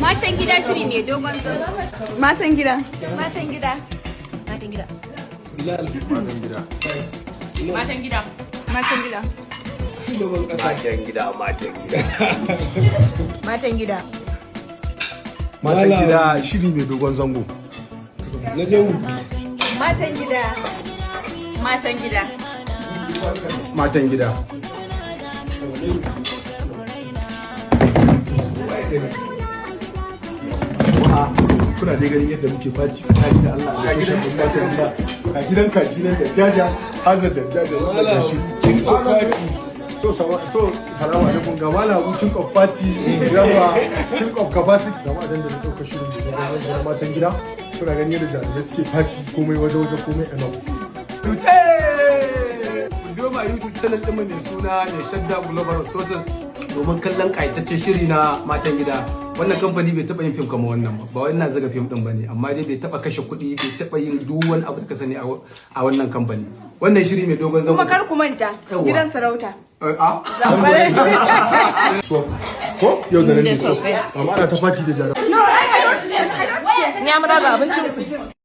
Matan gida shiri ne dogon zango. Matan gida. Matan gida. Matan gida. Bilal. Matan gida. Matan gida. Matan gida. Matan gida. Matan gida. Matan gida. Matan gida shiri mai dogon zango. Na jawu. Matan gida. Matan gida. Matan gida. Kuna dai ganin yadda muke faci tsakani da Allah ga gidan matan gida ga gidan kaji nan da jaja hazard da jaja da shi to salamu alaikum ga malamu king of party yawa king of capacity da madan da dauka shirin da matan gida kuna ganin yadda jami'ai suke party komai waje komai enough Doma YouTube channel ɗin mai suna ne Shadda Global Resources domin kallon ƙayataccen shiri na matan gida. Wannan kamfani bai taɓa yin fim kamar wannan ba wai ina zaga fim ɗin bane amma dai bai taɓa kashe kuɗi bai taɓa yin duk wani abu da ka sani a wannan kamfani. Wannan shiri mai dogon zango. Kuma kar ku manta gidan sarauta. Ko yau da nan ne amma ana ta fati da jarabar. Ni amra ga abincin ku.